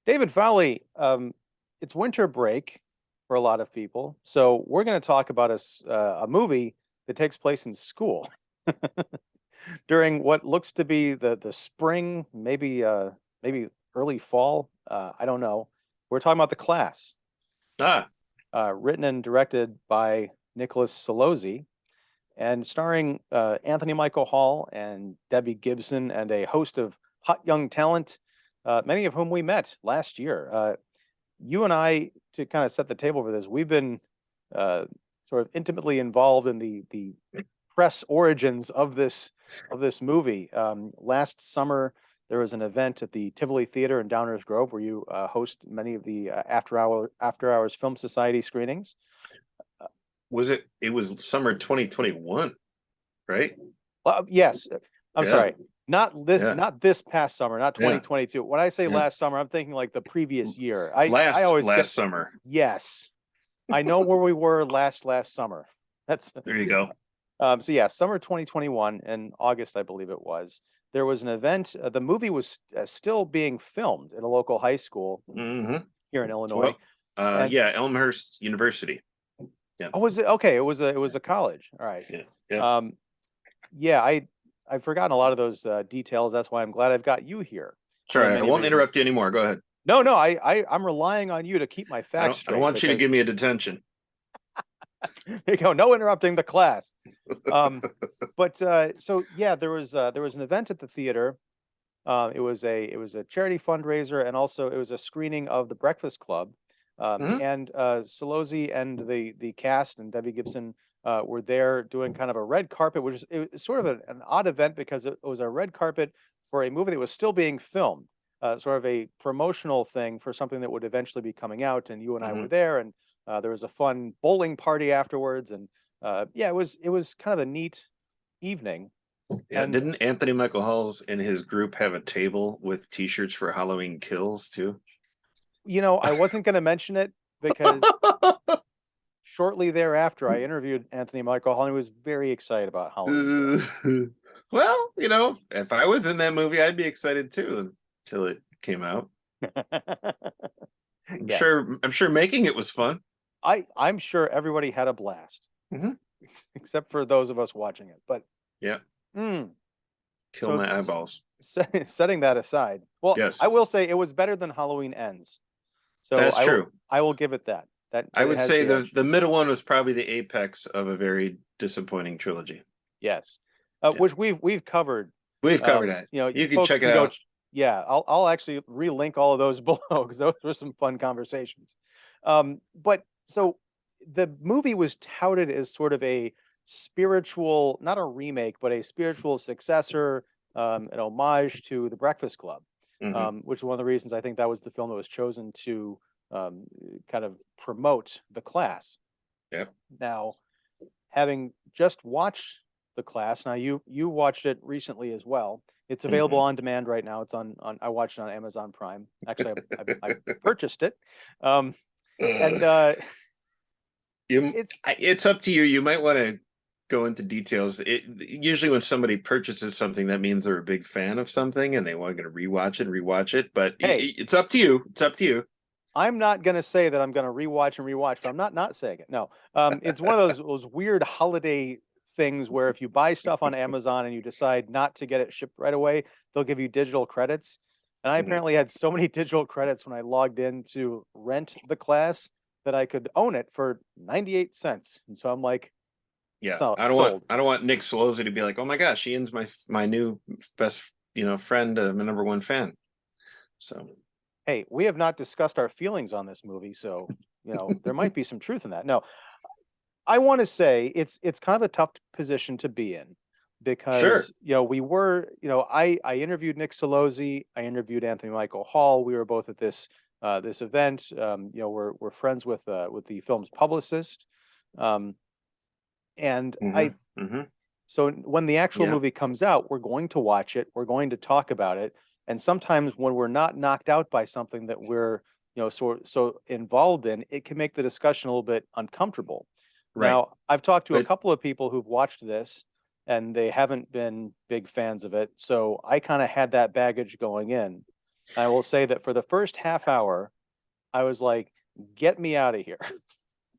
David Fowley, it's winter break for a lot of people, so we're going to talk about a movie that takes place in school during what looks to be the spring, maybe early fall. I don't know. We're talking about The Class, Ah, written and directed by Nicholas Celozzi, and starring Anthony Michael Hall and Debbie Gibson and a host of hot young talent, many of whom we met last year. You and I, to kind of set the table for this, we've been uh, sort of intimately involved in the press origins of this movie. Last summer, there was an event at the Tivoli Theater in Downers Grove where you host many of the after hours film society screenings. it was summer 2021, right? Yes, I'm Yeah, sorry. yeah, Not this past summer, not yeah, 2022. When I say yeah. last summer, I'm thinking like the previous year. I Last always get, last summer. yes. I know where we were last summer. That's There you go. so yeah, summer 2021 in August, I believe it was. There was an event. The movie was still being filmed at a local high school Hmm. here in Illinois. Well, And yeah, Elmhurst University. Yeah, oh, was it okay? It was a college. All right. yeah, yeah. Um, yeah, I've forgotten a lot of those details. That's why I'm glad I've got you here for Sorry, I many won't reasons. interrupt you anymore. Go ahead. No, I'm relying on you to keep my facts I don't straight want you to because give me a detention. there you go, no interrupting the class. Um, but so yeah, there was an event at the theater. It was a charity fundraiser, and also it was a screening of The Breakfast Club. Hmm. And Solozzi and the cast and Debbie Gibson were there doing kind of a red carpet, which is it was sort of an odd event because it was a red carpet for a movie that was still being filmed, sort of a promotional thing for something that would eventually be coming out. And you and I Hmm. were there, and there was a fun bowling party afterwards, and yeah, it was kind of a neat evening. Yeah, And didn't Anthony Michael Halls and his group have a table with T-shirts for Halloween Kills too? you know, I wasn't going to mention it because shortly thereafter, I interviewed Anthony Michael Hall, and he was very excited about Halloween Kills. Well, if I was in that movie, I'd be excited too until it came out. Yes, I'm sure making it was fun. I'm sure everybody had a blast, Hmm. except for those of us watching it. But Yeah, mm, kill so my eyeballs. setting that aside, well, Yes, I will say it was better than Halloween Ends. So that's true. I will give it that I that it would has say the edge. the middle one was probably the apex of a very disappointing trilogy. Yes, Yeah, which we've covered. we've covered that. You know, you You can folks check it can go. out. Yeah, I'll actually relink all of those below because those were some fun conversations. But so the movie was touted as sort of a spiritual, not a remake, but a spiritual successor, an homage to The Breakfast Club, Hmm. which is one of the reasons I think that was the film that was chosen to um, kind of promote The Class. Yeah. Now, having just watched The Class, now you watched it recently as well. It's available Hmm. on demand right now. It's on I watched it on Amazon Prime. Actually, I purchased it. Um, and it's It's up to you. You might want to go into details. Usually when somebody purchases something, that means they're a big fan of something and they want to rewatch it. But hey, it's up to you. It's up to you. I'm not going to say that I'm going to rewatch and rewatch, but I'm not saying it. No, it's one of those weird holiday things where if you buy stuff on Amazon and you decide not to get it shipped right away, they'll give you digital credits. And I Mhm. apparently had so many digital credits when I logged in to rent The Class that I could own it for 98 cents. And so I'm like, Yeah, so sold. I don't want Nick Celozzi to be like, oh my gosh, Ian's my new best friend, my number one fan. So Hey, we have not discussed our feelings on this movie, so you know there might be some truth in that. No, I want to say it's kind of a tough position to be in sure. because you know we were I interviewed Nick Celozzi, I interviewed Anthony Michael Hall. We were both at this event. You know we're friends with the film's publicist, um, and I Hmm. Hmm. so when the actual Yeah. movie comes out, we're going to watch it. We're going to talk about it. And sometimes when we're not knocked out by something that we're, you know, so involved in, it can make the discussion a little bit uncomfortable. Right. Now, I've talked to a But couple of people who've watched this and they haven't been big fans of it. So I kind of had that baggage going in. I will say that for the first half hour, I was like, get me out of here.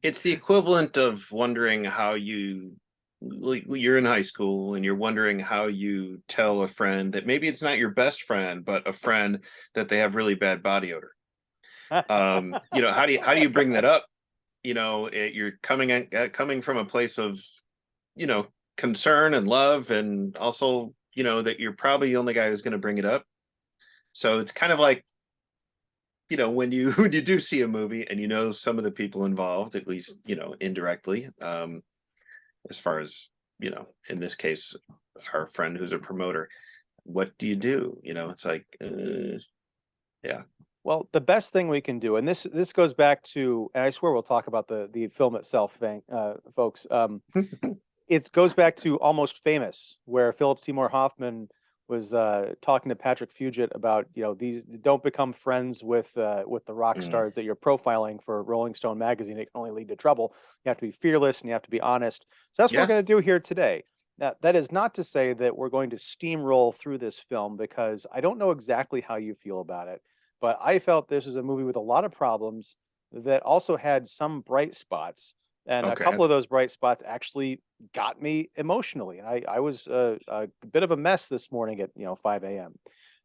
It's the equivalent of wondering how you're in high school and you're wondering how you tell a friend that maybe it's not your best friend, but a friend that they have really bad body odor. How do you bring that up? You're coming from a place of, you know, concern and love, and also, that you're probably the only guy who's going to bring it up. So it's kind of like, when you when you do see a movie and some of the people involved, at least, indirectly, as far as, in this case, our friend who's a promoter, what do you do? It's like, yeah. Well, the best thing we can do, and this goes back to, and I swear we'll talk about the film itself, folks. It goes back to Almost Famous, where Philip Seymour Hoffman was talking to Patrick Fugit about, these don't become friends with the rock Mm, stars that you're profiling for Rolling Stone magazine. It can only lead to trouble. You have to be fearless and you have to be honest. So that's what we're yeah. going to do here today. Now, that is not to say that we're going to steamroll through this film, because I don't know exactly how you feel about it, but I felt this is a movie with a lot of problems that also had some bright spots. And a Okay. couple of those bright spots actually got me emotionally. And I was a bit of a mess this morning at 5 a.m.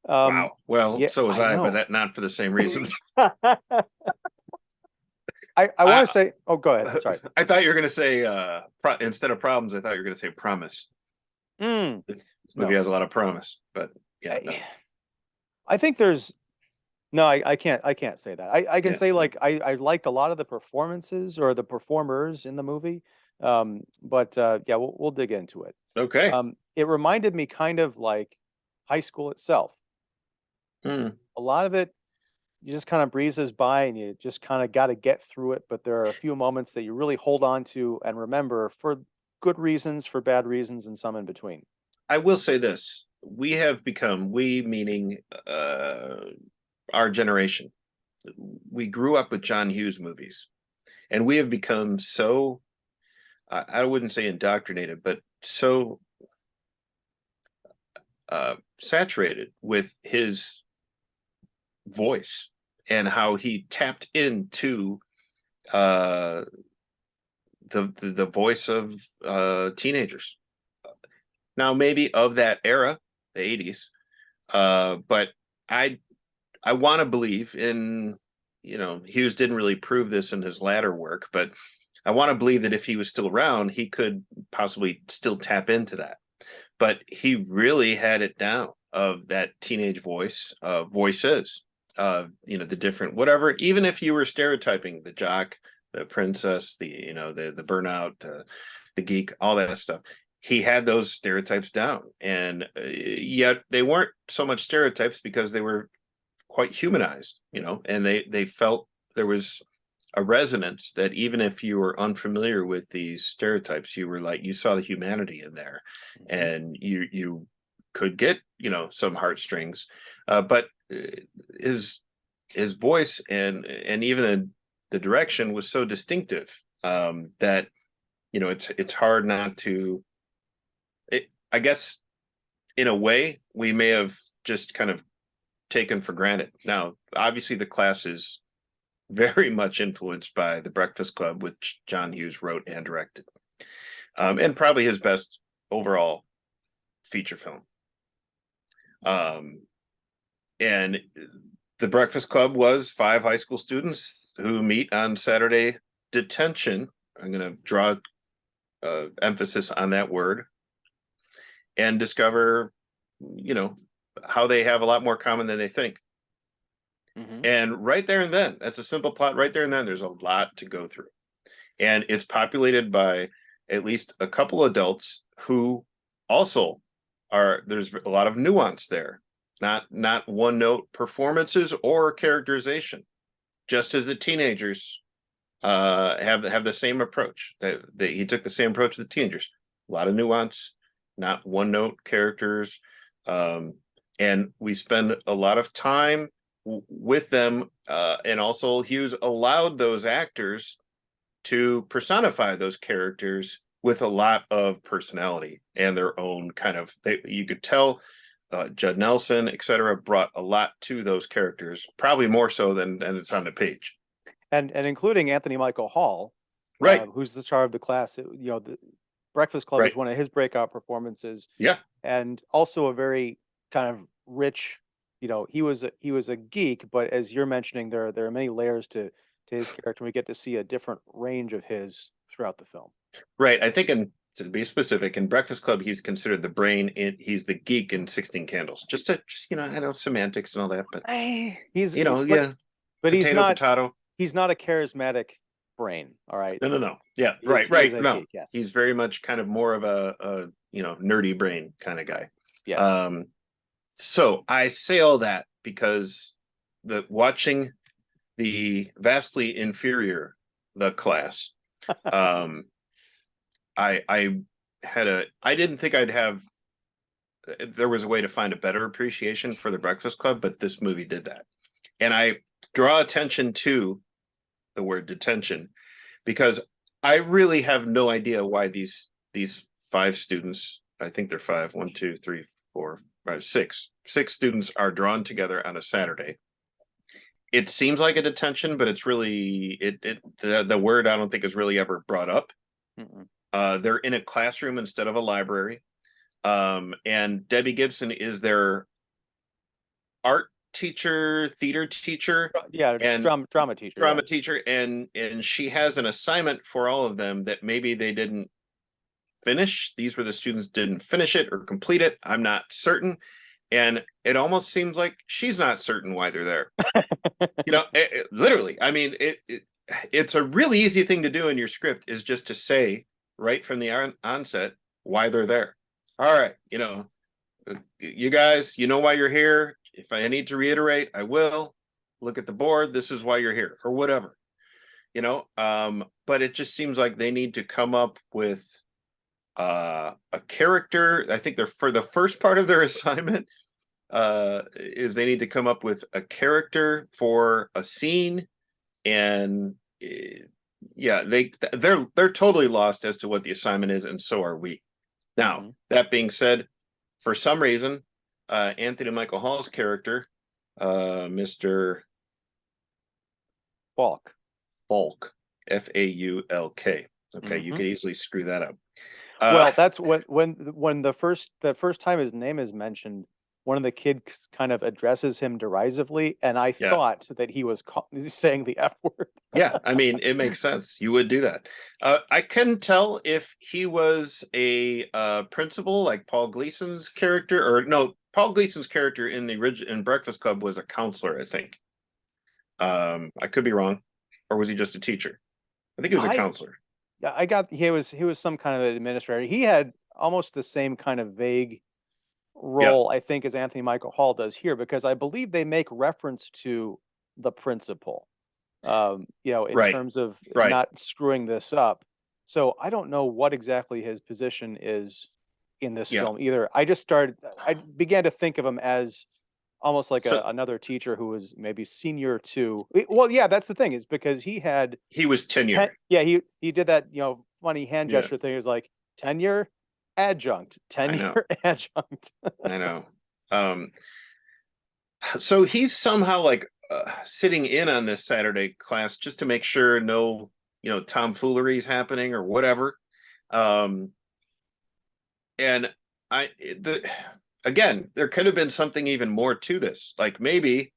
Wow. Well, Yeah, so was I I, but know. that not for the same reasons. I want to I say, oh, go ahead. Sorry. I thought you were going to say, instead of problems, I thought you were going to say promise. Mm, This movie no, has a lot of promise, but yeah, I, no, I think there's no. I can't say that. I can yeah, say, no. like, I liked a lot of the performances or the performers in the movie. But yeah, we'll dig into it. Okay. It reminded me kind of like high school itself. Hmm. A lot of it you just kind of breezes by and you just kind of got to get through it. But there are a few moments that you really hold on to and remember for good reasons, for bad reasons, and some in between. I will say this: we meaning our generation, we grew up with John Hughes movies, and we have become so, I wouldn't say indoctrinated, but so saturated with his voice and how he tapped into uh, the voice of teenagers. Now, maybe of that era, the 80s, but I I want to believe in, Hughes didn't really prove this in his latter work, but I want to believe that if he was still around, he could possibly still tap into that. But he really had it down of that teenage voices, the different whatever. Even if you were stereotyping the jock, the princess, the burnout, the geek, all that stuff, he had those stereotypes down, and yet they weren't so much stereotypes because they were quite humanized, and they felt there was a resonance that even if you were unfamiliar with these stereotypes, you were like, you saw the humanity in there, Mhm. and you could get, some heartstrings. But his his voice and even the direction was so distinctive, that it's hard not to. I guess in a way we may have just kind of taken for granted. Now, obviously, the class is very much influenced by The Breakfast Club, which John Hughes wrote and directed, and probably his best overall feature film. Um, and The Breakfast Club was five high school students who meet on Saturday detention. I'm going to draw emphasis on that word, and discover, you know, how they have a lot more common than they think. Mhm. And right there and then, that's a simple plot. Right there and then, there's a lot to go through, and it's populated by at least a couple adults who also are. There's a lot of nuance there, not one note performances or characterization. Just as the teenagers have the same approach. That he took the same approach to the teenagers. A lot of nuance, not one note characters, um, and we spend a lot of time with them. And also, Hughes allowed those actors to personify those characters with a lot of personality and their own kind of. You could tell Judd Nelson, etc., brought a lot to those characters, probably more so than it's on the page. And including Anthony Michael Hall, Right. who's the star of the class. The Breakfast Club Right. is one of his breakout performances. Yeah. And also a very kind of rich, he was a geek, but as you're mentioning, there are many layers to his character. We get to see a different range of his throughout the film. Right. I think to be specific, in Breakfast Club, he's considered the brain. He's the geek in 16 Candles. Just I know semantics and all that, but He's yeah. But Potato. He's not a charismatic brain. All right. No. Yeah. Right. No, geek, yes. He's very much kind of more of a nerdy brain kind of guy. Yes. So I say all that because watching the vastly inferior The Class, I didn't think I'd have. There was a way to find a better appreciation for The Breakfast Club, but this movie did that, and I draw attention to the word detention because I really have no idea why these 5 students, I think they're 5, 1, 2, 3, 4, 5, 6 students are drawn together on a Saturday. It seems like a detention, but it's really the word I don't think is really ever brought up. They're in a classroom instead of a library, and Debbie Gibson is their art teacher, theater teacher, and drama teacher, and she has an assignment for all of them that maybe they didn't finish. These were the students didn't finish it or complete it. I'm not certain, and it almost seems like she's not certain why they're there. Literally. I mean, it's a really easy thing to do in your script is just to say right from the onset why they're there. All right, you guys, why you're here. If I need to reiterate, I will. Look at the board. This is why you're here, or whatever. But it just seems like they need to come up with a character. I think for the first part of their assignment is they need to come up with a character for a scene, and they're totally lost as to what the assignment is, and so are we. Now, that being said, for some reason, Anthony Michael Hall's character, Mr. Falk, Faulk, Faulk. Okay, you could easily screw that up. Well, that's when the first time his name is mentioned, one of the kids kind of addresses him derisively, and I thought that he was saying the F word. Yeah, I mean, it makes sense. You would do that. I couldn't tell if he was a principal like Paul Gleason's character, or no, Paul Gleason's character in Breakfast Club was a counselor, I think. I could be wrong, or was he just a teacher? I think he was a counselor. Yeah, he was some kind of administrator. He had almost the same kind of vague role, I think, as Anthony Michael Hall does here, because I believe they make reference to the principal, in terms of not screwing this up. So I don't know what exactly his position is in this film either. I began to think of him as almost like another teacher who was maybe senior to. Well, yeah, that's the thing, is because he was tenure. He did that, funny hand gesture thing. It was like tenure, adjunct, tenure, adjunct. I know. So he's somehow like sitting in on this Saturday class just to make sure no, tomfoolery is happening or whatever. And again, there could have been something even more to this. Like maybe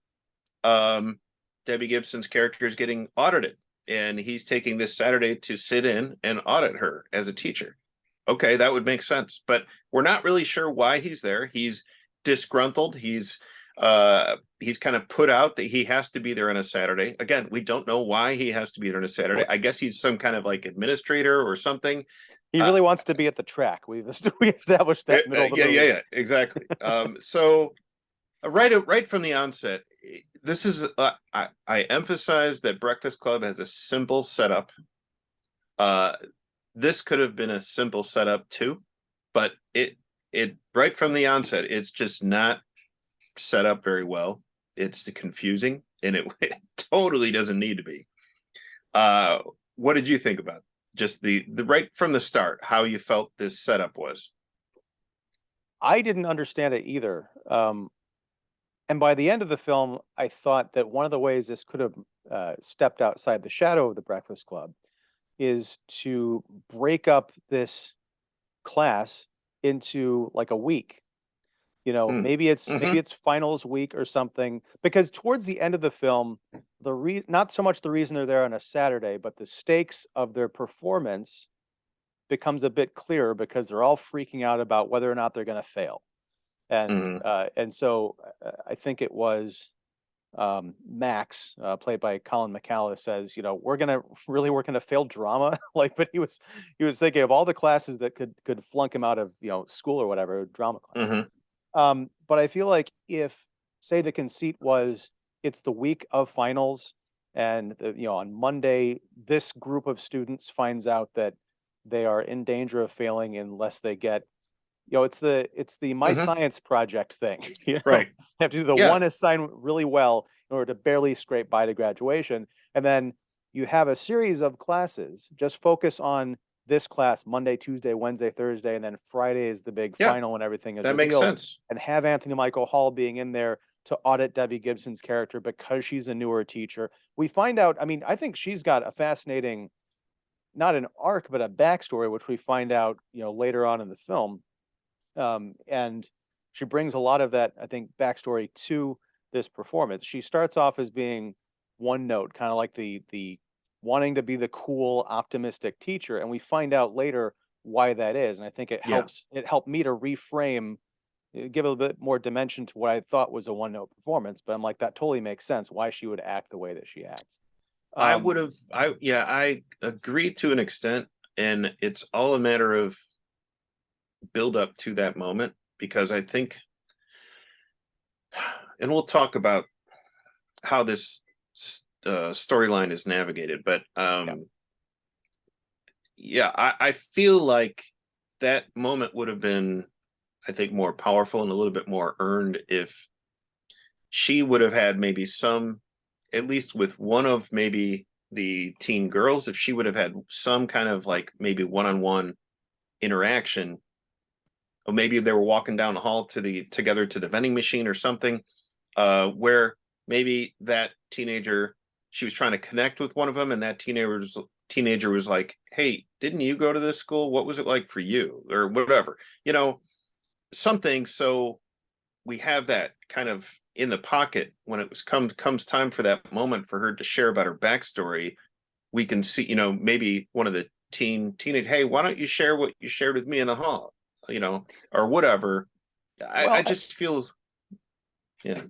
Debbie Gibson's character is getting audited, and he's taking this Saturday to sit in and audit her as a teacher. Okay, that would make sense, but we're not really sure why he's there. He's disgruntled. He's kind of put out that he has to be there on a Saturday. Again, we don't know why he has to be there on a Saturday. I guess he's some kind of like administrator or something. He really wants to be at the track. We established that middle of the movie. Yeah, exactly. So right from the onset, this is I emphasize that Breakfast Club has a simple setup. This could have been a simple setup too, but it right from the onset, it's just not set up very well. It's confusing, and it totally doesn't need to be. What did you think about just the right from the start, how you felt this setup was? I didn't understand it either. Um, and by the end of the film, I thought that one of the ways this could have stepped outside the shadow of the Breakfast Club is to break up this class into like a week. You know, Mm. maybe Hmm. it's finals week or something. Because towards the end of the film, not so much the reason they're there on a Saturday, but the stakes of their performance becomes a bit clearer because they're all freaking out about whether or not they're going to fail. Hmm. And so I think it was Max, played by Colin McCallum, says, you know, we're gonna fail drama. Like, but he was thinking of all the classes that could flunk him out of, you know, school or whatever, drama class. Hmm. But I feel like if, say, the conceit was it's the week of finals, and you know, on Monday, this group of students finds out that they are in danger of failing unless they get, you know, it's the my Hmm. science project thing. You know, Right. they have to do the Yeah. one assignment really well in order to barely scrape by to graduation, and then you have a series of classes. Just focus on this class Monday, Tuesday, Wednesday, Thursday, and then Friday is the big Yeah. final when everything is That makes revealed. sense. And have Anthony Michael Hall being in there to audit Debbie Gibson's character because she's a newer teacher. We find out. I mean, I think she's got a fascinating, not an arc, but a backstory, which we find out, you know, later on in the film. And she brings a lot of that, I think, backstory to this performance. She starts off as being one note, kind of like the wanting to be the cool, optimistic teacher, and we find out later why that is. And I think Yeah. it helped me to reframe, give a little bit more dimension to what I thought was a one note performance. But I'm like, that totally makes sense why she would act the way that she acts. I Um, would have, yeah, I agree to an extent, and it's all a matter of build up to that moment because I think, and we'll talk about how this storyline is navigated, but yeah. yeah, I feel like that moment would have been, I think, more powerful and a little bit more earned if she would have had maybe some, at least with one of maybe the teen girls, if she would have had some kind of like maybe one-on-one interaction, or maybe they were walking down the hall together to the vending machine or something, where maybe that teenager, she was trying to connect with one of them, and that teenager was like, "Hey, didn't you go to this school? What was it like for you?" Or whatever, you know, something. So we have that kind of in the pocket when it was comes time for that moment for her to share about her backstory. We can see, you know, maybe one of the teenage, hey, why don't you share what you shared with me in the hall, you know, or whatever. I Well, just feel, yeah.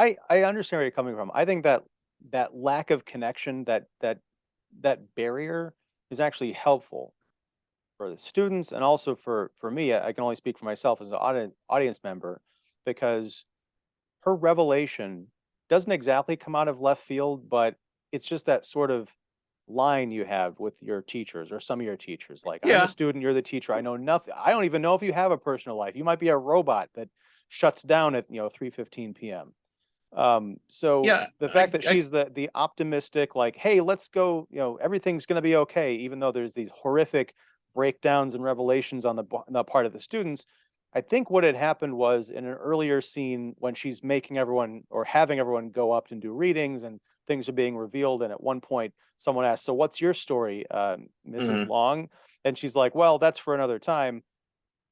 I understand where you're coming from. I think that that lack of connection, that barrier is actually helpful for the students and also for me. I can only speak for myself as an audience member, because her revelation doesn't exactly come out of left field, but it's just that sort of line you have with your teachers or some of your teachers. Like, I'm the Yeah. student, you're the teacher. I know nothing. I don't even know if you have a personal life. You might be a robot that shuts down at, you know, 3:15 p.m. So Yeah. the fact that I she's the optimistic, like, hey, let's go, you know, everything's going to be okay, even though there's these horrific breakdowns and revelations on on the part of the students. I think what had happened was in an earlier scene when she's making everyone or having everyone go up and do readings and things are being revealed. And at one point, someone asks, "So what's your story, Mrs. mhm. Long?" And she's like, "Well, that's for another time."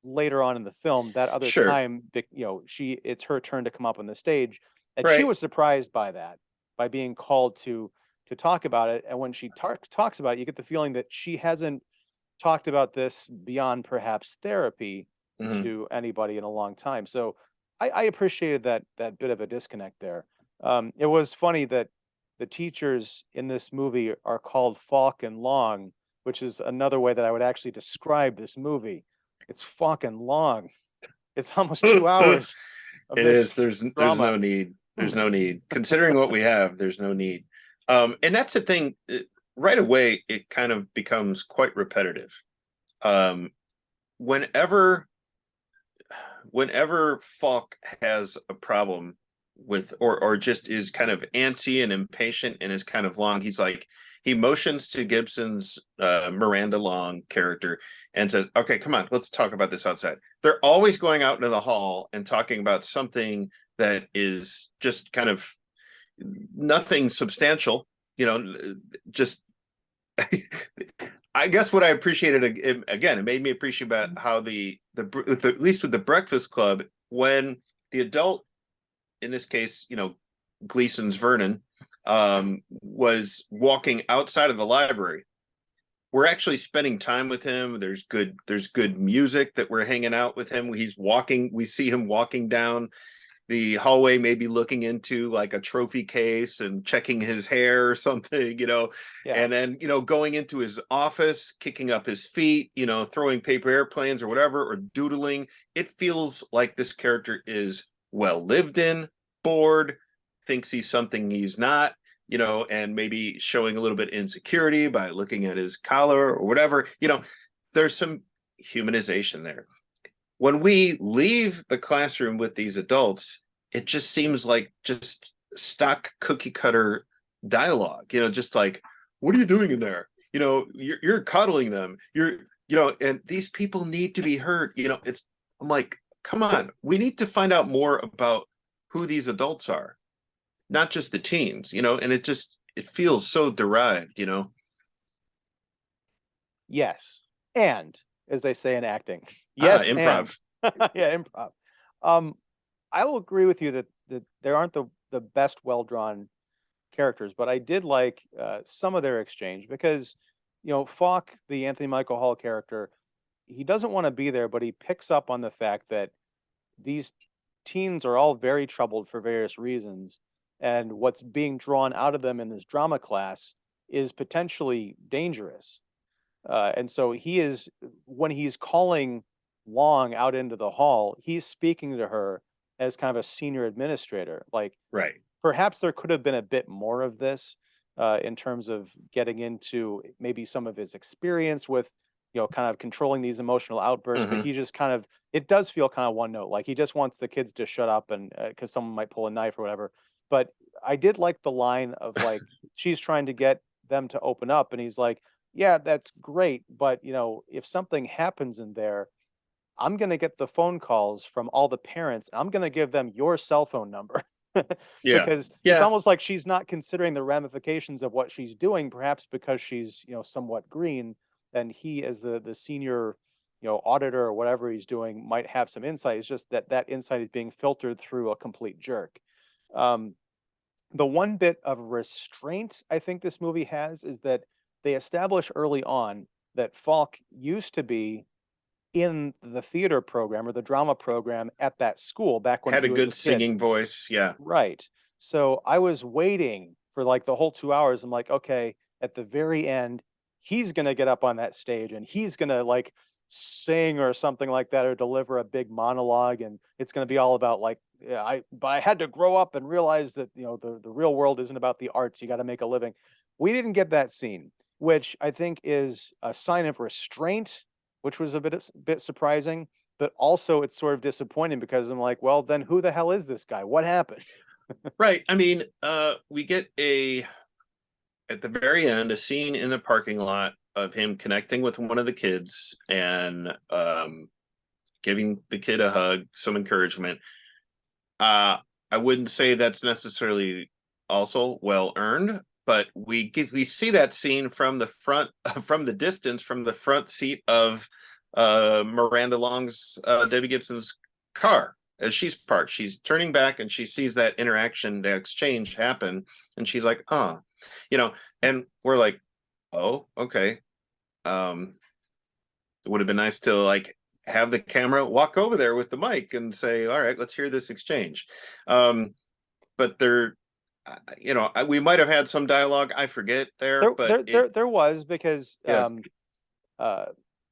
Later on in the film, that other Sure. time, you know, it's her turn to come up on the stage, and she Right. was surprised by that, by being called to talk about it. And when she talks about it, you get the feeling that she hasn't talked about this beyond perhaps therapy Mhm. to anybody in a long time. So I appreciated that bit of a disconnect there. It was funny that the teachers in this movie are called Falk and Long, which is another way that I would actually describe this movie. It's fucking long. It's almost 2 hours of It is. this There's drama. no need. There's no need. Considering what we have, there's no need. And that's the thing. Right away, it kind of becomes quite repetitive. Um, whenever whenever Falk has a problem, with or just is kind of antsy and impatient and is kind of long. He's like he motions to Gibson's Miranda Long character and says, "Okay, come on, let's talk about this outside." They're always going out into the hall and talking about something that is just kind of nothing substantial, just I guess what I appreciated again, it made me appreciate about how at least with the Breakfast Club, when the adult, in this case, Gleason's Vernon, was walking outside of the library. We're actually spending time with him. There's good music that we're hanging out with him. He's walking. We see him walking down the hallway, maybe looking into like a trophy case and checking his hair or something, and then, going into his office, kicking up his feet, throwing paper airplanes or whatever, or doodling. It feels like this character is well lived in, bored, thinks he's something he's not, and maybe showing a little bit insecurity by looking at his collar or whatever. There's some humanization there. When we leave the classroom with these adults, it just seems like just stock cookie cutter dialogue, just like, what are you doing in there? You're coddling them. And these people need to be heard. I'm like, come on, we need to find out more about who these adults are, not just the teens, and it feels so derived, Yes. And as they say in acting, yes, improv. Yeah, improv. I will agree with you that there aren't the best well-drawn characters, but I did like some of their exchange because, Falk, the Anthony Michael Hall character, he doesn't want to be there, but he picks up on the fact that these teens are all very troubled for various reasons, and what's being drawn out of them in this drama class is potentially dangerous. And so when he's calling Long out into the hall, he's speaking to her as kind of a senior administrator. Like, Right. perhaps there could have been a bit more of this in terms of getting into maybe some of his experience with, kind of controlling these emotional outbursts. But he just it does feel kind of one note. Like he just wants the kids to shut up and because someone might pull a knife or whatever. But I did like the line of like, she's trying to get them to open up. And he's like, yeah, that's great. But, if something happens in there, I'm going to get the phone calls from all the parents. I'm going to give them your cell phone number. Yeah. Because it's almost like she's not considering the ramifications of what she's doing, perhaps because she's, somewhat green, and he as the senior, auditor or whatever he's doing might have some insight. It's just that insight is being filtered through a complete jerk. The one bit of restraint I think this movie has is that they establish early on that Falk used to be in the theater program or the drama program at that school back when had he a was good singing voice. Yeah. Right. So I was waiting for like the whole 2 hours. I'm like, okay, at the very end, he's gonna get up on that stage and he's gonna like sing or something like that or deliver a big monologue, and it's gonna be all about like, yeah, but I had to grow up and realize that the real world isn't about the arts. You got to make a living. We didn't get that scene, which I think is a sign of restraint, which was a bit surprising, but also it's sort of disappointing because I'm like, well, then who the hell is this guy? What happened? Right. I mean, we get at the very end a scene in the parking lot of him connecting with one of the kids and giving the kid a hug, some encouragement. I wouldn't say that's necessarily also well earned, but we see that scene from the front, from the distance, from the front seat of Miranda Long's Debbie Gibson's car as she's parked. She's turning back and she sees that interaction, the exchange happen, and she's like, "Oh," and we're like, "Oh, okay." It would have been nice to like have the camera walk over there with the mic and say, "All right, let's hear this exchange." But we might have had some dialogue. I forget There was because Yeah.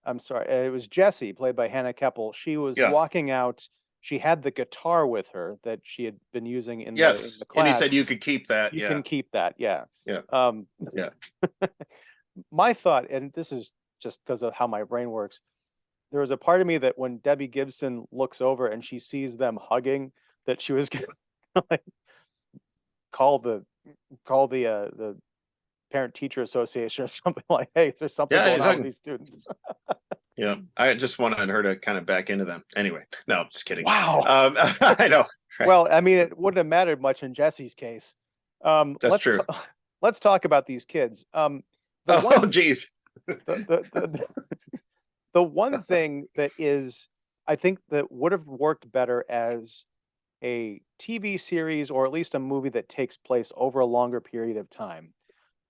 I'm sorry, it was Jessie, played by Hannah Keppel. She was walking out. She had the guitar with her that she had been using in the class. And he said you could keep that. You can keep that. Yeah. Yeah. Yeah. My thought, and this is just because of how my brain works, there was a part of me that when Debbie Gibson looks over and she sees them hugging, that she was like call the the parent teacher association or something like, hey, there's something Yeah, going on with exactly. these students. Yeah, I just wanted her to kind of back into them. Anyway, no, just kidding. Wow. I know, right? Well, I mean, it wouldn't have mattered much in Jesse's case. Um, That's let's true. let's talk about these kids. The Oh, one geez. the one thing that is, I think that would have worked better as a TV series or at least a movie that takes place over a longer period of time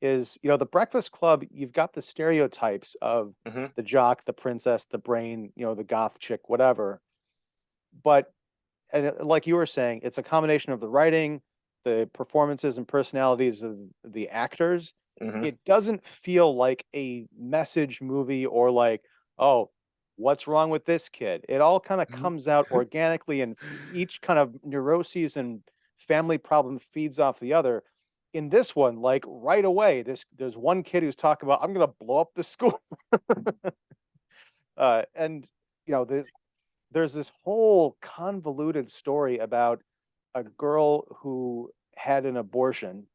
is, the Breakfast Club, you've got the stereotypes of Hmm. the jock, the princess, the brain, the goth chick, whatever. But like you were saying, it's a combination of the writing, the performances and personalities of the actors. Hmm. It doesn't feel like a message movie or like, oh, what's wrong with this kid? It all kind of comes out organically, and each kind of neuroses and family problem feeds off the other. In this one, like right away, there's one kid who's talking about, I'm gonna blow up the school. And there's this whole convoluted story about a girl who had an abortion,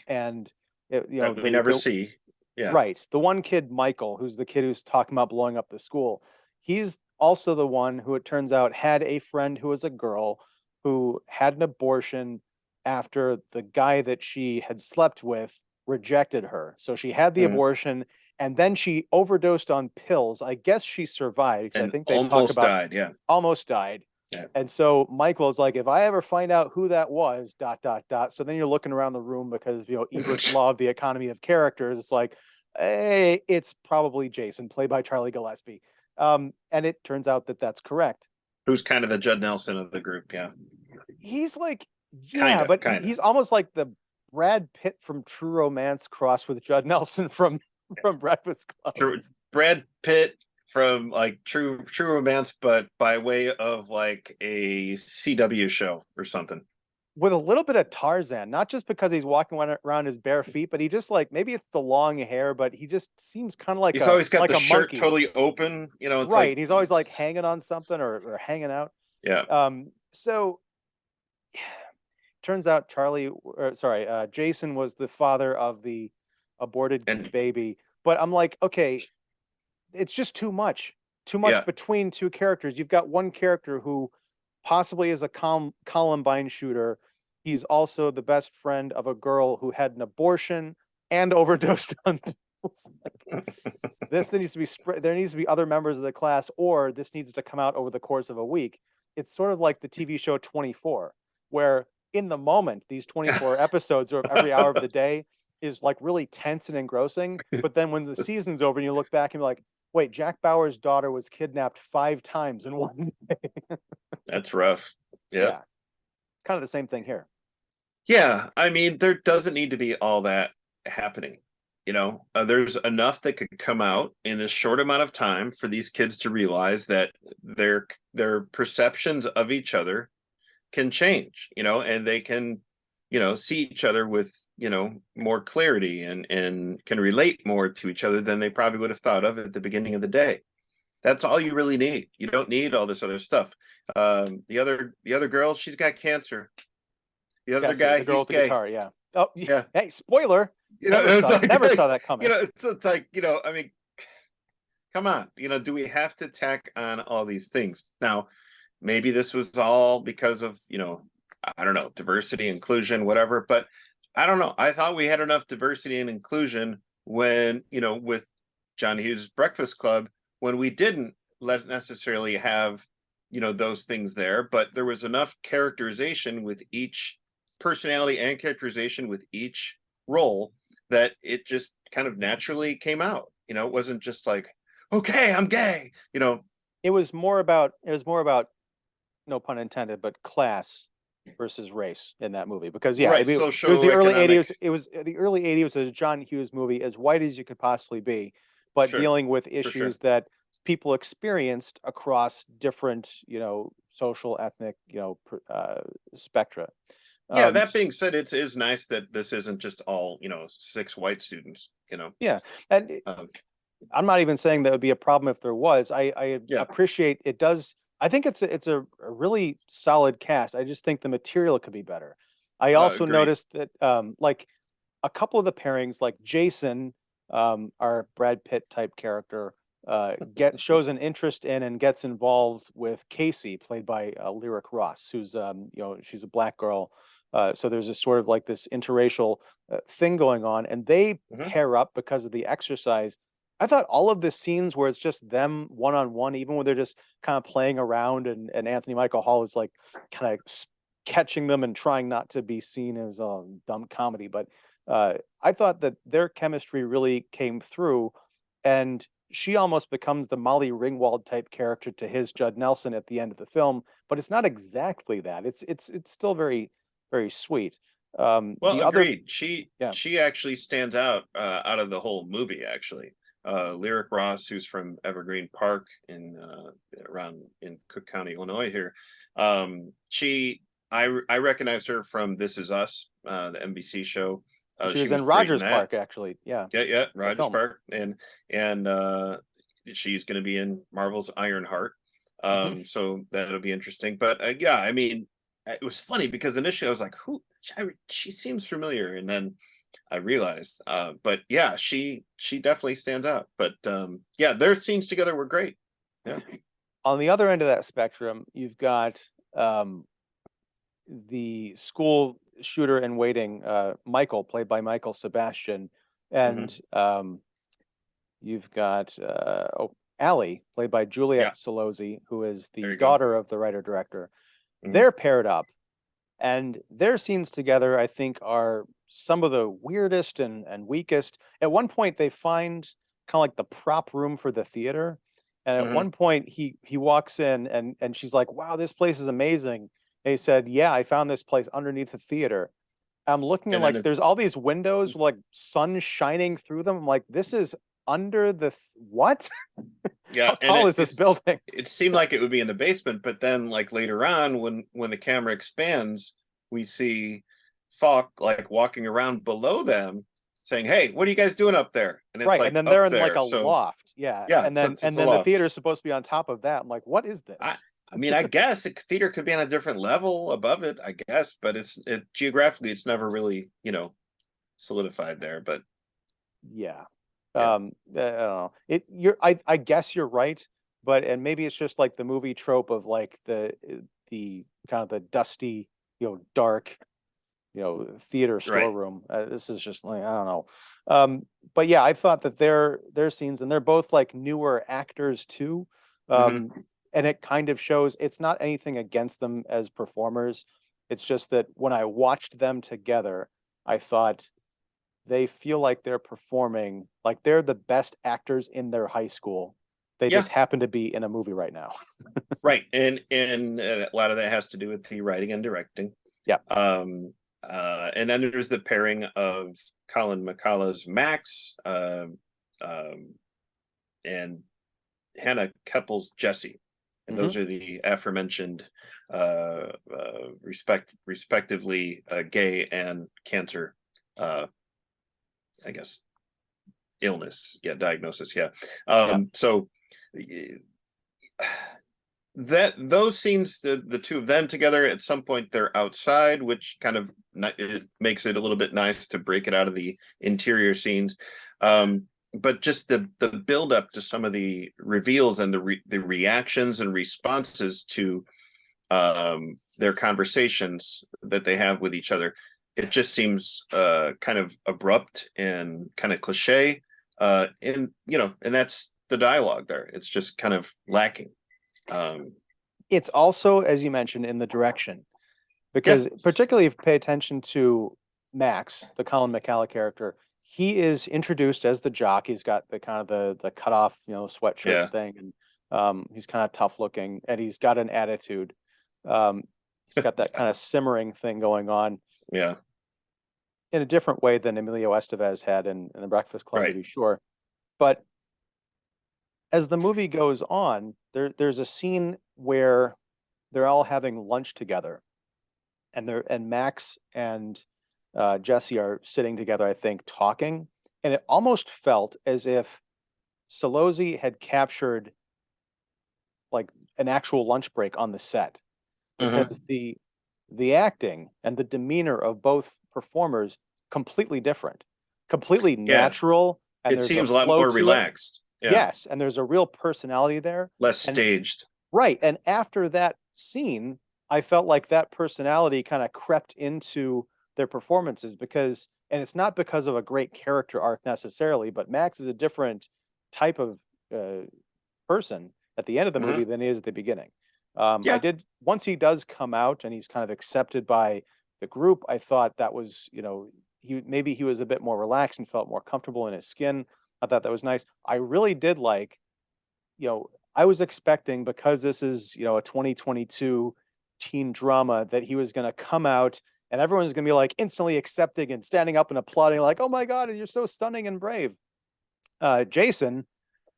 and That we never see. Yeah. right, the one kid, Michael, who's the kid who's talking about blowing up the school, he's also the one who it turns out had a friend who was a girl who had an abortion after the guy that she had slept with rejected her. So she had the Mm. abortion and then she overdosed on pills. I guess she survived because I And think they talk almost about died. Yeah. almost died. Yeah. And so Michael is like, if I ever find out who that was, dot, dot, dot. So then you're looking around the room because, Ebert's law of the economy of characters. It's like, hey, it's probably Jason, played by Charlie Gillespie. And it turns out that that's correct. Who's kind of the Judd Nelson of the group? Yeah. He's like, Kind yeah, of. but Kind of. he's almost like the Brad Pitt from True Romance crossed with Judd Nelson from Breakfast Club. True. Brad Pitt from like True Romance, but by way of like a CW show or something. With a little bit of Tarzan, not just because he's walking around his bare feet, but he just like, maybe it's the long hair, but he just seems kind of like He's a always got the shirt monkey. totally open. It's Right. like, He's always like hanging on something or hanging out. yeah. So turns out Jason was the father of the aborted And baby. But I'm like, okay, it's just too much. Too much yeah. between two characters. You've got one character who possibly is a Columbine shooter. He's also the best friend of a girl who had an abortion and overdosed on pills. This needs to be there needs to be other members of the class, or this needs to come out over the course of a week. It's sort of like the TV show 24, where in the moment, these 24 episodes of every hour of the day is like really tense and engrossing. But then when the season's over and you look back and you're like, wait, Jack Bauer's daughter was kidnapped 5 times in one day. That's rough. Yeah. Yeah. It's kind of the same thing here. Yeah. I mean, there doesn't need to be all that happening. There's enough that could come out in this short amount of time for these kids to realize that their perceptions of each other can change, and they can, see each other with, more clarity and can relate more to each other than they probably would have thought of at the beginning of the day. That's all you really need. You don't need all this other stuff. The other girl, she's got cancer. The other Jesse, guy, the girl he's with the gay. guitar, yeah. Oh, Yeah. hey, spoiler. It's like, Never saw that coming. it's like, I mean, come on, do we have to tack on all these things? Now, maybe this was all because of, I don't know, diversity, inclusion, whatever, but I don't know. I thought we had enough diversity and inclusion when, with John Hughes Breakfast Club, when we didn't let necessarily have, those things there, but there was enough characterization with each personality and characterization with each role that it just kind of naturally came out. It wasn't just like, okay, I'm gay. It was more about no pun intended, but class versus race in that movie. Because yeah, Right, it was the early socioeconomic. 80s. It was the early 80s. It was a John Hughes movie, as white as you could possibly be, but Sure, dealing with for sure. issues that people experienced across different, social, ethnic, spectra. Yeah, Um, that being said, it is nice that this isn't just all, 6 white students. yeah, and Um, I'm not even saying that would be a problem if there was. I yeah, appreciate it does. I think it's a really solid cast. I just think the material could be better. I also Agreed. noticed that like a couple of the pairings, like Jason, our Brad Pitt type character, get shows an interest in and gets involved with Casey, played by Lyric Ross, who's she's a black girl. So there's a sort of like this interracial thing going on, and they Hmm. pair up because of the exercise. I thought all of the scenes where it's just them one on one, even when they're just kind of playing around, and Anthony Michael Hall is like kind of catching them and trying not to be seen as dumb comedy, but I thought that their chemistry really came through, and she almost becomes the Molly Ringwald type character to his Judd Nelson at the end of the film, but it's not exactly that. It's still very very sweet. Well, The other, agreed. yeah, She actually stands out of the whole movie. Actually, Lyric Ross, who's from Evergreen Park in around in Cook County, Illinois. Here, she I recognized her from This Is Us, the NBC show. she She was was in great in Rogers that. Park actually. Yeah, Yeah, yeah, the Rogers film. Park, and she's going to be in Marvel's Ironheart. Hmm. So that'll be interesting. But yeah, I mean, it was funny because initially I was like, "Who? She seems familiar," and then I realized. But yeah, she definitely stands out. But yeah, their scenes together were great. Yeah. On the other end of that spectrum, you've got um, the school shooter in waiting, Michael, played by Michael Sebastian, and Hmm. you've got Allie, played by Juliet Yeah. Celozzi, who is There the you go. daughter of the writer director. Hmm. They're paired up, and their scenes together, I think, are some of the weirdest and weakest. At one point, they find kind of like the prop room for the theater, and at Hmm. one point, he walks in, and she's like, "Wow, this place is amazing." And he said, "Yeah, I found this place underneath the theater." I'm looking and And then like there's it's all these windows with like sun shining through them. I'm like, this is under the what? yeah, How tall is this building? it seemed like it would be in the basement, but then like later on, when the camera expands, we see Falk like walking around below them, saying, "Hey, what are you guys doing up there?" And it's Right. And like then they're up in like there. a So loft. Yeah. yeah, And so then it's and a then the loft. theater is supposed to be on top of that. I'm like, what is I this? I mean, I guess a theater could be on a different level above it, I guess, but it geographically it's never really, solidified there. But Yeah. yeah. I don't know. I guess you're right, but and maybe it's just like the movie trope of like the kind of the dusty, dark, theater Right. storeroom. This is just like I don't know. But yeah, I thought that their scenes, and they're both like newer actors too. Hmm. Um, and it kind of shows it's not anything against them as performers. It's just that when I watched them together, I thought they feel like they're performing like they're the best actors in their high school. They just Yeah. happen to be in a movie right now. Right. And a lot of that has to do with the writing and directing. Yeah. Um, and then there's the pairing of Colin McCullough's Max, and Hannah Keppel's Jesse, and Hmm. those are the aforementioned, respectively, gay and cancer, uh, I guess, illness, yeah, diagnosis, yeah. Yeah. So that those scenes, the two of them together, at some point they're outside, which kind of it makes it a little bit nice to break it out of the interior scenes. But just the build up to some of the reveals and the reactions and responses to their conversations that they have with each other, it just seems kind of abrupt and kind of cliche, and that's the dialogue there. It's just kind of lacking. um It's also, as you mentioned, in the direction, yeah. because particularly if you pay attention to Max, the Colin McCallum character, he is introduced as the jock. He's got the kind of the cut off, sweatshirt Yeah. thing, and he's kind of tough looking, and he's got an attitude. Um, he's got that kind of simmering thing going on Yeah. in a different way than Emilio Estevez had in The Breakfast Club, to Right. be sure. But as the movie goes on, there's a scene where they're all having lunch together, and Max and Jesse are sitting together, I think, talking, and it almost felt as if Solozzi had captured like an actual lunch break on the set, Mhm. because the acting and the demeanor of both performers completely different, completely Yeah, natural, and it there's a seems a lot flow more to it. relaxed. Yeah, Yes, and there's a real personality there. less And staged. right, and after that scene, I felt like that personality kind of crept into their performances, because, and it's not because of a great character arc necessarily, but Max is a different type of uh, person at the end of the movie Mhm. than he is at the beginning. I Yeah. did, once he does come out and he's kind of accepted by the group, I thought that was, maybe he was a bit more relaxed and felt more comfortable in his skin. I thought that was nice. I really did like, I was expecting, because this is, a 2022 teen drama, that he was going to come out and everyone's going to be like instantly accepting and standing up and applauding, like, "Oh my God, you're so stunning and brave." Jason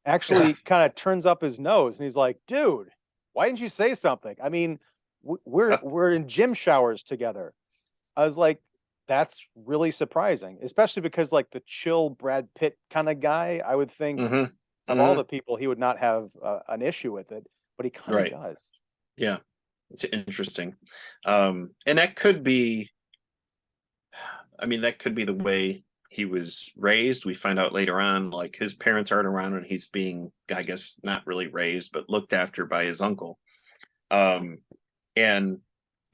actually kind of turns up his nose and he's like, "Dude, why didn't you say something? I mean, we're in gym showers together." I was like, "That's really surprising," especially because, like, the chill Brad Pitt kind of guy, I would think Mhm. of all the Mhm. people he would not have an issue with it, but he kind of Right. does. Yeah. It's interesting. And that could be, I mean, that could be the way he was raised. We find out later on, like his parents aren't around and he's being, I guess, not really raised, but looked after by his uncle. Um, and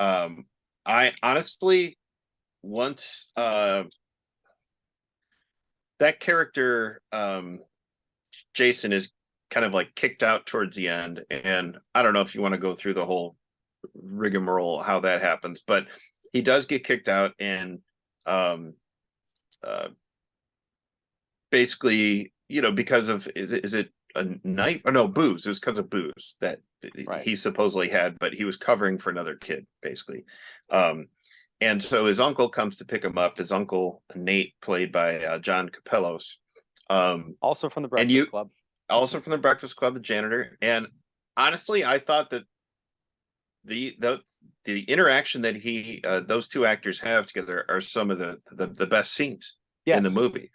I honestly, once that character, Jason, is kind of like kicked out towards the end, and I don't know if you want to go through the whole rigmarole how that happens, but he does get kicked out, and um, uh, basically, because of is it a knife or no booze? It was because of booze that Right. he supposedly had, but he was covering for another kid, basically. Um, and so his uncle comes to pick him up. His uncle Nate, played by John Capellos, Also from the and Breakfast you Club. also from the Breakfast Club, the janitor. And honestly, I thought that the the the interaction that he those two actors have together are some of the best scenes in the Yes. movie.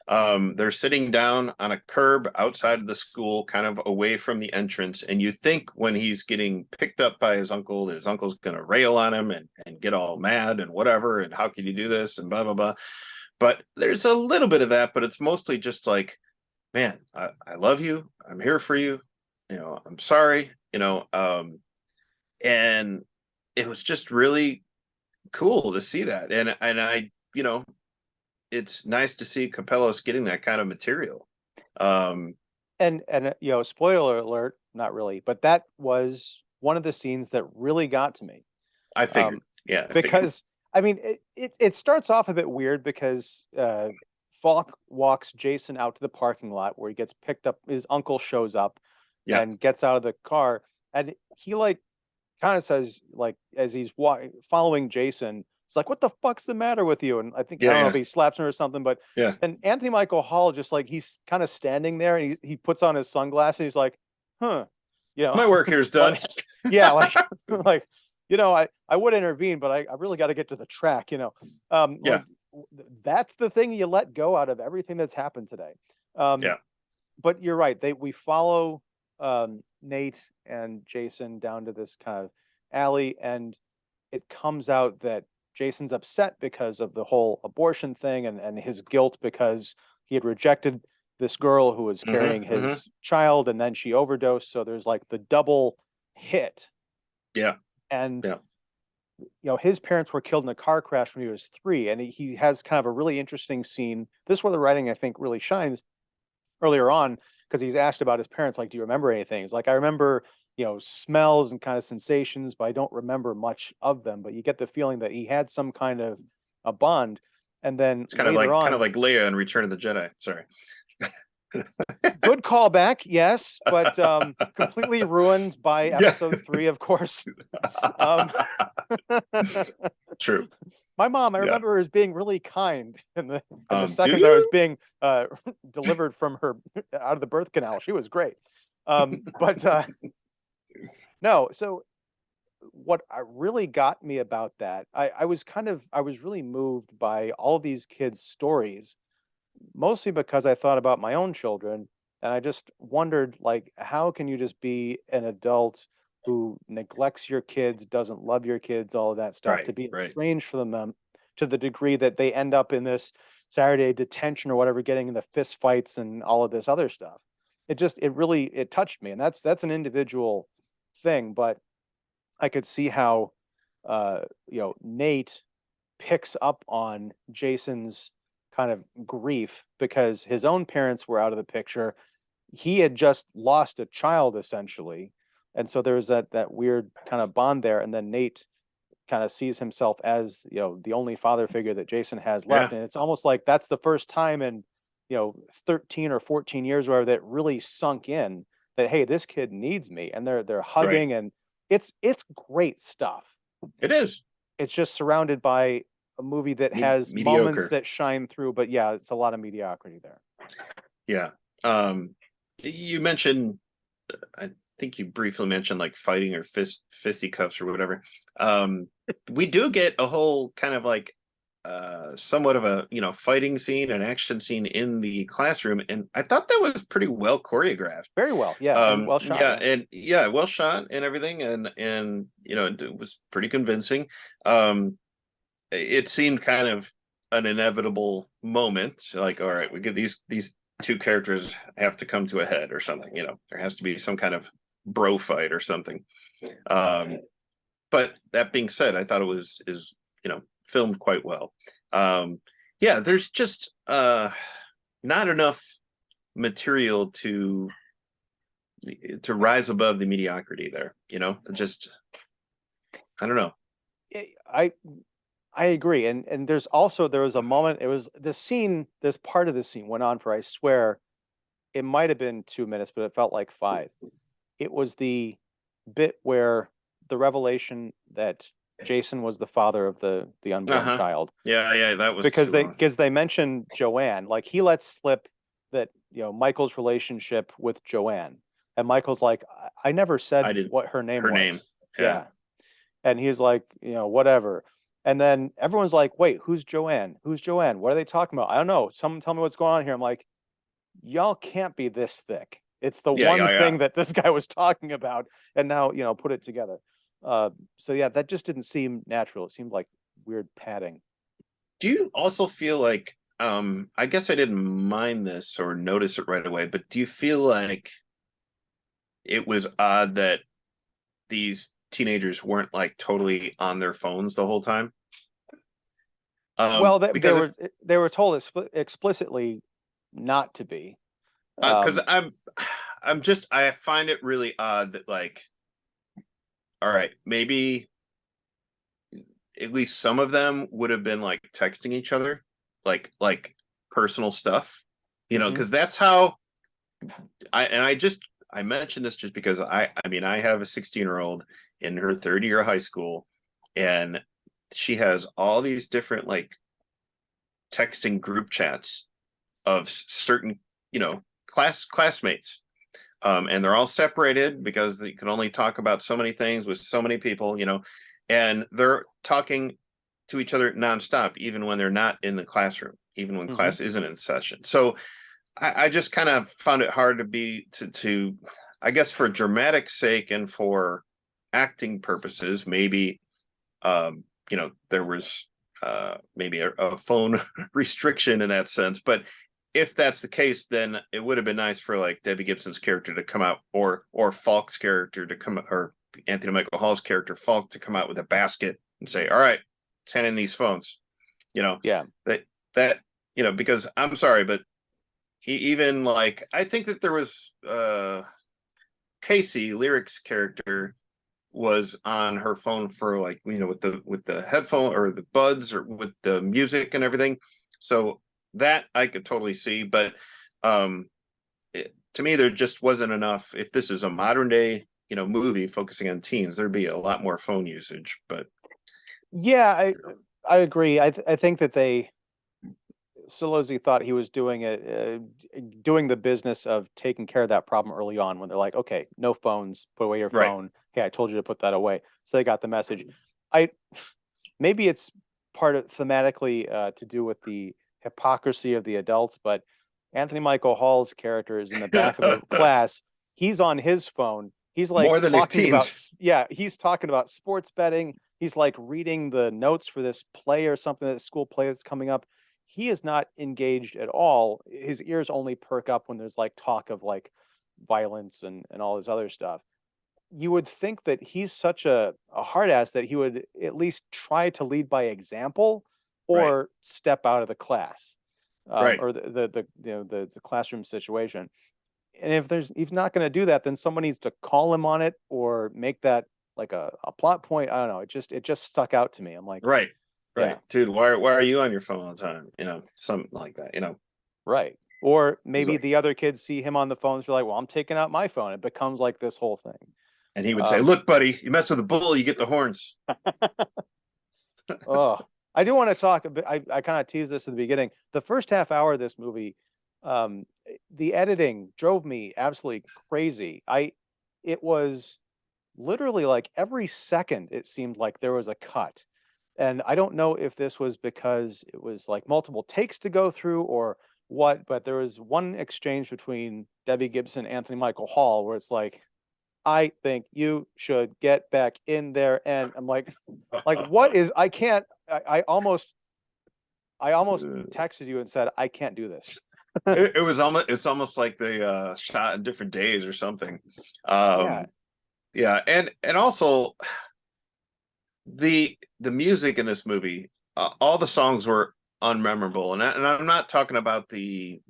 They're sitting down on a curb outside of the school, kind of away from the entrance, and you think when he's getting picked up by his uncle, that his uncle's going to rail on him and get all mad and whatever, and how can you do this and blah blah blah. But there's a little bit of that, but it's mostly just like, man, I love you, I'm here for you, I'm sorry, and it was just really cool to see that. And I, it's nice to see Capellos getting that kind of material. Um, And spoiler alert, not really, but that was one of the scenes that really got to me. I figured, Um, yeah, I figured, because I mean, it starts off a bit weird, because Falk walks Jason out to the parking lot where he gets picked up. His uncle shows up yeah, and gets out of the car, and he, like, kind of says, like, as he's following Jason, it's like, "What the fuck's the matter with you?" And I think, I yeah, don't know if yeah, he slaps him or something, but yeah. then Anthony Michael Hall, just like, he's kind of standing there and he puts on his sunglasses. He's like, "Huh," you know, My work here is done. like, yeah, like, like, I would intervene, but I really got to get to the track, Yeah, like, that's the thing you let go out of everything that's happened today. Um, yeah, but you're right. We follow Nate and Jason down to this kind of alley, and it comes out that Jason's upset because of the whole abortion thing, and his guilt because he had rejected this girl who was hmm carrying hmm his child, and then she overdosed. So there's like the double hit. yeah, And yeah, his parents were killed in a car crash when he was 3, and he has kind of a really interesting scene. This is where the writing, I think, really shines earlier on, because he's asked about his parents, like, "Do you remember anything?" He's like, "I remember, smells and kind of sensations, but I don't remember much of them." But you get the feeling that he had some kind of a bond. And then it's later kind of on, like Leia in Return of the Jedi. Sorry. good callback, yes, but completely ruined by Yeah. episode 3, of course. Um, True. my mom, I Yeah. remember her as being really kind in the Do seconds I was you? being delivered from her out of the birth canal. She was great. But no, so what really got me about that, I was really moved by all these kids' stories, mostly because I thought about my own children, and I just wondered, like, how can you just be an adult who neglects your kids, doesn't love your kids, all of that stuff, to Right, be right. estranged from them to the degree that they end up in this Saturday detention or whatever, getting in the fist fights and all of this other stuff. It really, it touched me. And that's an individual thing, but I could see how, Nate picks up on Jason's kind of grief because his own parents were out of the picture. He had just lost a child essentially. And so there's that weird kind of bond there. And then Nate kind of sees himself as, the only father figure that Jason has left. Yeah, And it's almost like that's the first time in, 13 or 14 years where that really sunk in that, hey, this kid needs me. And they're right. hugging, and it's great stuff. It is It's just surrounded by a movie that has moments mediocre. that shine through, but yeah, it's a lot of mediocrity there. Yeah. You mentioned, I think you briefly mentioned like fighting or fisticuffs or whatever. We do get a whole kind of like somewhat of a fighting scene, an action scene in the classroom, and I thought that was pretty well choreographed. Very well, yeah, and well shot, Yeah, yeah. and yeah, well shot and everything, and it was pretty convincing. Um, it seemed kind of an inevitable moment. Like, all right, we get these two characters have to come to a head or something. There has to be some kind of bro fight or something. Um, but that being said, I thought it was is filmed quite well. Yeah, there's just not enough material to rise above the mediocrity there. Just I don't know. I I agree, and there was a moment. It was the scene. This part of the scene went on for, I swear, it might have been 2 minutes, but it felt like five. It was the bit where the revelation that Jason was the father of the Uh unborn huh. child, Yeah, yeah, that was because too long. they mentioned Joanne. Like, he lets slip that, Michael's relationship with Joanne, and Michael's like, I never I said didn't. what her name Her name. was. Yeah. Yeah, and he's like, whatever. And then everyone's like, wait, who's Joanne? Who's Joanne? What are they talking about? I don't know. Someone tell me what's going on here. I'm like, y'all can't be this thick. It's the Yeah, one yeah, yeah. thing that this guy was talking about, and now, put it together. So yeah, that just didn't seem natural. It seemed like weird padding. Do you also feel like I guess I didn't mind this or notice it right away, but do you feel like it was odd that these teenagers weren't like totally on their phones the whole time? Well, Because if they were told explicitly not to be. because Um, I'm just I find it really odd that like all right, maybe at least some of them would have been like texting each other like personal stuff, mhm. because that's how I mentioned this just because I mean I have a 16-year-old in her third year of high school, and she has all these different like texting group chats of certain classmates, and they're all separated because you can only talk about so many things with so many people, and they're talking to each other nonstop, even when they're not in the classroom, even when Mhm. class isn't in session. So I just kind of found it hard to be to I guess for dramatic sake and for acting purposes, maybe there was maybe a phone restriction in that sense. But if that's the case, then it would have been nice for like Debbie Gibson's character to come out, or Falk's character to come, or Anthony Michael Hall's character Falk to come out with a basket and say, "All right, 10 in these phones." You know Yeah. that because I'm sorry, but he even like I think that there was Casey Lyric's character was on her phone for like with the headphone or the buds or with the music and everything, so that I could totally see, but to me there just wasn't enough. If this is a modern day movie focusing on teens, there'd be a lot more phone usage, but Yeah, I agree. I think that Solozzi thought he was doing the business of taking care of that problem early on, when they're like, okay, no phones, put away your right. phone. Hey, I told you to put that away. So they got the message. I Maybe it's part of thematically, to do with the hypocrisy of the adults, but Anthony Michael Hall's character is in the back of the class. He's on his phone. He's like More than talking about, 18s. yeah, he's talking about sports betting. He's like reading the notes for this play or something, that school play that's coming up. He is not engaged at all. His ears only perk up when there's like talk of like violence and all this other stuff. You would think that he's such a hard ass that he would at least try to lead by example Right. or step out of the class, Right. or the you know the classroom situation. And if he's not going to do that, then someone needs to call him on it or make that like a plot point. I don't know. It just stuck out to me. I'm like, Right. yeah, Right. Dude, why are you on your phone all the time? Something like that, right. Or He's maybe like, the other kids see him on the phone, so they're like, well, I'm taking out my phone. It becomes like this whole thing. and he would say, Um, "Look, buddy, you mess with a bull, you get the horns." oh, I do want to talk a bit. I kind of teased this at the beginning. The first half hour of this movie, the editing drove me absolutely crazy. It was literally like every second it seemed like there was a cut. And I don't know if this was because it was like multiple takes to go through or what, but there was one exchange between Debbie Gibson and Anthony Michael Hall where it's like, I think you should get back in there. And I'm like, what is, I can't, I almost texted you and said, I can't do this. It's almost like they shot in different days or something. Yeah. Yeah, and also the music in this movie, all the songs were unmemorable, and I'm not talking about the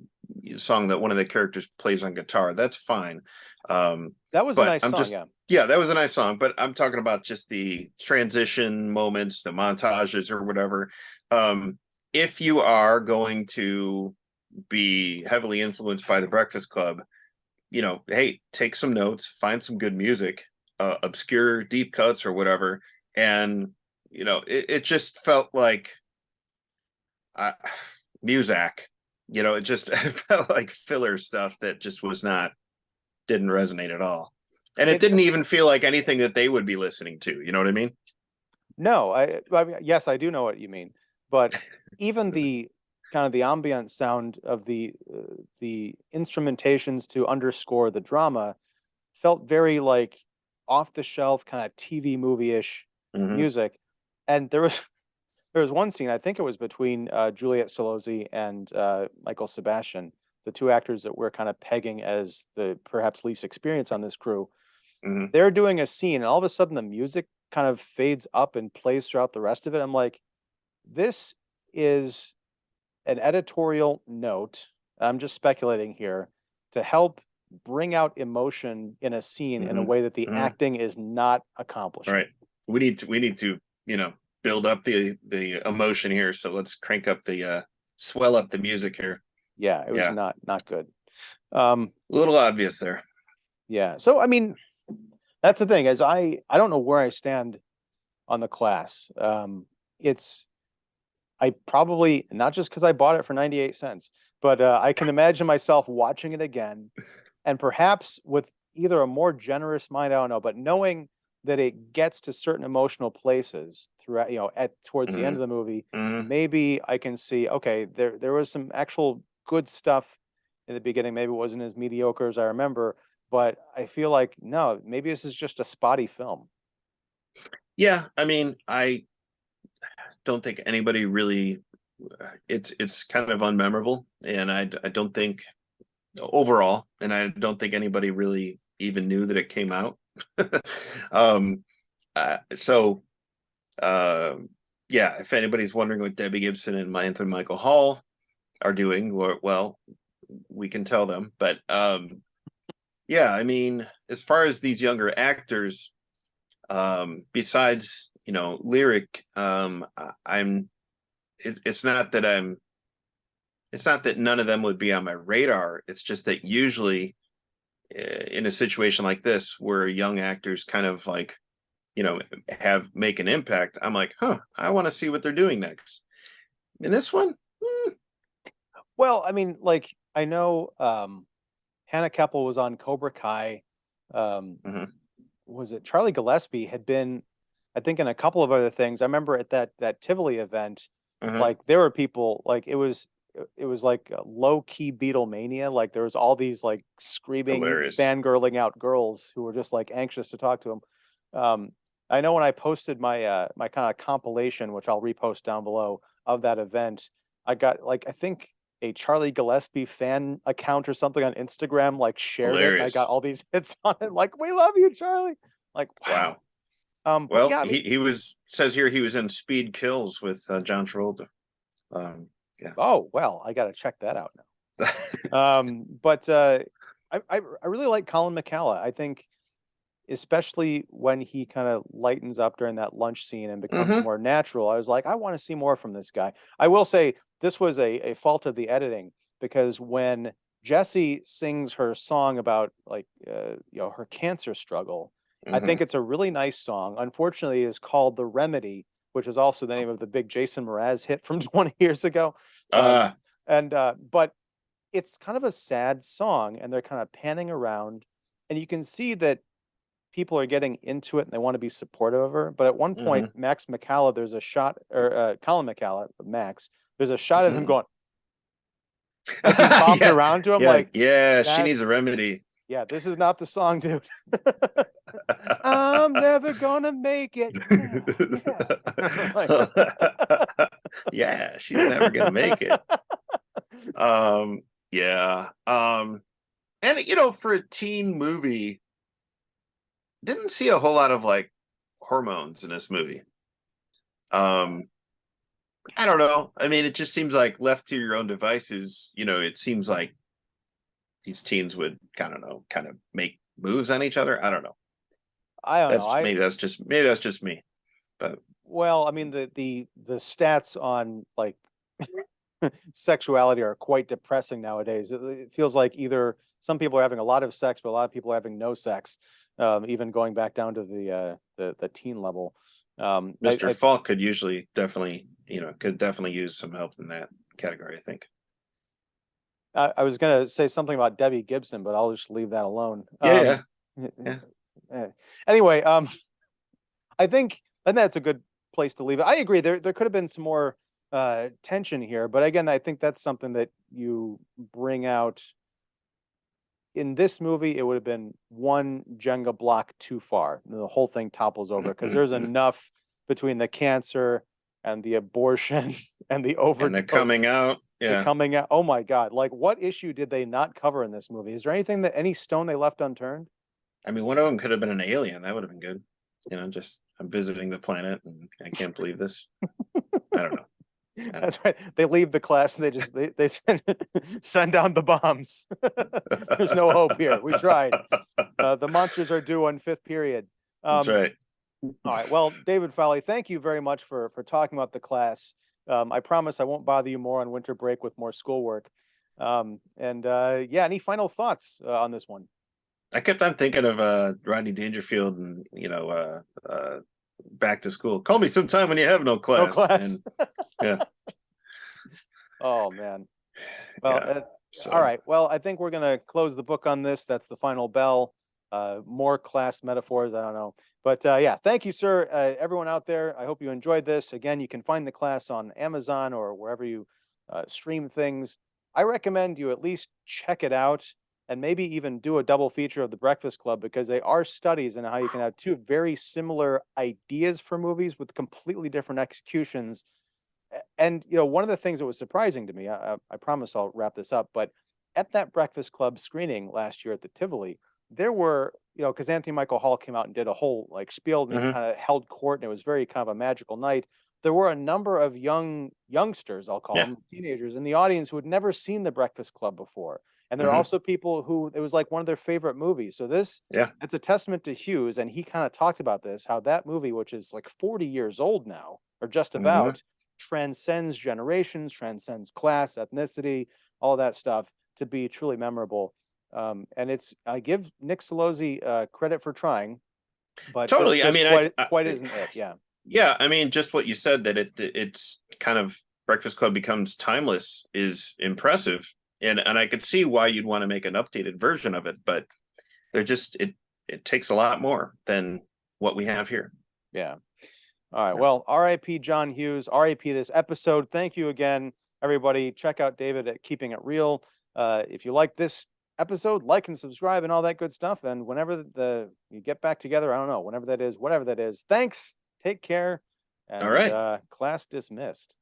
song that one of the characters plays on guitar. That's fine. That was a But nice I'm song. just Yeah. Yeah, that was a nice song, but I'm talking about just the transition moments, the montages or whatever. Um, if you are going to be heavily influenced by the Breakfast Club, hey, take some notes, find some good music, obscure deep cuts or whatever. And, it just felt like uh, Muzak, it just it felt like filler stuff that just didn't resonate at all. And it It didn't even feel like anything that they would be listening to. You know what I mean? No, I mean, yes, I do know what you mean, but even the kind of the ambient sound of the instrumentations to underscore the drama felt very like off the shelf kind of TV movie-ish Mm-hmm. music. And there was one scene, I think it was between Juliet Celozzi and Michael Sebastian, the two actors that we're kind of pegging as the perhaps least experienced on this crew. Mm-hmm. They're doing a scene, and all of a sudden the music kind of fades up and plays throughout the rest of it. I'm like, this is an editorial note. I'm just speculating here to help bring out emotion in a scene in a Mm-hmm. way that the Mm-hmm. acting is not All accomplishing. right. We need to, build up the emotion here. So let's crank up the swell up the music here. Yeah, it was Yeah. not good. Um, A little obvious there. yeah. So I mean, that's the thing, is I don't know where I stand on the class. It's I probably, not just because I bought it for 98 cents, but I can imagine myself watching it again and perhaps with either a more generous mind, I don't know, but knowing that it gets to certain emotional places throughout, at towards the end Mm-hmm. of the movie, Mm-hmm. maybe I can see, okay, there was some actual good stuff in the beginning. Maybe it wasn't as mediocre as I remember, but I feel like no, maybe this is just a spotty film. Yeah, I mean, I don't think anybody really. It's kind of unmemorable, and I don't think overall, and I don't think anybody really even knew that it came out. um, so yeah, if anybody's wondering what Debbie Gibson and Anthony Michael Hall are doing, well, we can tell them. But yeah, I mean, as far as these younger actors, besides lyric, I'm it's not that it's not that none of them would be on my radar. It's just that usually in a situation like this where young actors kind of like have make an impact, I'm like, huh, I want to see what they're doing next. In this one, Well, I mean, like I know Hannah Keppel was on Cobra Kai. Um, mhm, was it Charlie Gillespie had been, I think, in a couple of other things. I remember at that Tivoli event, mhm, like there were people like it was it was like low key Beatlemania. Like there was all these like screaming, Hilarious. fangirling out girls who were just like anxious to talk to him. I know when I posted my my kind of compilation, which I'll repost down below of that event, I got like I think a Charlie Gillespie fan account or something on Instagram like shared it, and I got Hilarious. all these hits on it. Like, we love you, Charlie. Like, wow. Wow. But Well, yeah, I mean, he was says here he was in Speed Kills with John Travolta. Yeah. oh well, I got to check that out now. But I really like Colin McCalla. I think especially when he kind of lightens up during that lunch scene and becomes Mm-hmm. more natural. I was like, I want to see more from this guy. I will say this was a fault of the editing because when Jessie sings her song about like her cancer struggle, I Mm-hmm. think it's a really nice song. Unfortunately, it's called "The Remedy," which is also the name of the big Jason Mraz hit from 20 years ago. Um, Uh, and but it's kind of a sad song, and they're kind of panning around, and you can see that people are getting into it and they want to be supportive of her. But at one point, mm-hmm. Max McCalla, there's a shot, or Colin McCalla, Max, there's a shot of him Mm-hmm. going, like he's bopping Yeah. around to him, Yeah. like, Yeah. She that's, needs a remedy. yeah, this is not the song, dude. I'm never gonna make it. Yeah, yeah. Like, Yeah, she's never gonna make it. Yeah. And for a teen movie, didn't see a whole lot of like hormones in this movie. Um, I don't know. I mean, it just seems like left to your own devices, it seems like these teens would, I don't know, kind of make moves on each other. I don't know. I don't know. That's maybe that's just me. But Well, I mean, the stats on like sexuality are quite depressing nowadays. It feels like either some people are having a lot of sex, but a lot of people are having no sex. Even going back down to the teen level. Mr. Falk could definitely use some help in that category, I think. I was gonna say something about Debbie Gibson, but I'll just leave that alone. Yeah, yeah. eh, anyway, I think that's a good place to leave it. I agree. There could have been some more tension here, but again, I think that's something that you bring out in this movie. It would have been one Jenga block too far. The whole thing topples over because there's enough between the cancer and the abortion and the And they're overdose. coming out. The Yeah. coming out. Oh my God! Like, what issue did they not cover in this movie? Is there anything that any stone they left unturned? I mean, one of them could have been an alien. That would have been good. Just I'm visiting the planet and I can't believe this. I don't know. That's right. They leave the class and they send down the bombs. There's no hope here. We tried. The monsters are due on fifth period. That's right. All right. Well, David Fowley, thank you very much for talking about the class. I promise I won't bother you more on winter break with more schoolwork. And yeah, any final thoughts on this one? I kept on thinking of Rodney Dangerfield and back to school. Call me sometime when you have no No class. class. And yeah, Oh man. Well, yeah. all So right. Well, I think we're gonna close the book on this. That's the final bell. More class metaphors. I don't know, but yeah. Thank you, sir. Everyone out there. I hope you enjoyed this. Again, you can find the class on Amazon or wherever you stream things. I recommend you at least check it out and maybe even do a double feature of The Breakfast Club because they are studies in how you can have two very similar ideas for movies with completely different executions. And one of the things that was surprising to me, I promise I'll wrap this up, but at that Breakfast Club screening last year at the Tivoli, there were, because Anthony Michael Hall came out and did a whole like spiel and he mhm. kind of held court and it was very kind of a magical night. There were a number of youngsters, I'll call Yeah. them teenagers in the audience who had never seen the Breakfast Club before. And there are Mhm. also people who it was like one of their favorite movies. So Yeah. it's a testament to Hughes. And he kind of talked about this, how that movie, which is like 40 years old now, or just Mhm. about, transcends generations, transcends class, ethnicity, all that stuff to be truly memorable. And I give Nick Celozzi credit for trying, but this Totally. I this mean, quite isn't it? Yeah, yeah. I mean, just what you said that it's kind of Breakfast Club becomes timeless is impressive, and I could see why you'd want to make an updated version of it, but they're just it takes a lot more than what we have here. yeah. All right. Yeah. Well, R.I.P. John Hughes. R.I.P. this episode. Thank you again. Everybody, check out David at Keeping It Real. If you like this episode, like and subscribe and all that good stuff. And whenever you get back together, I don't know, whenever that is, whatever that is. Thanks. Take care. All And right. class dismissed.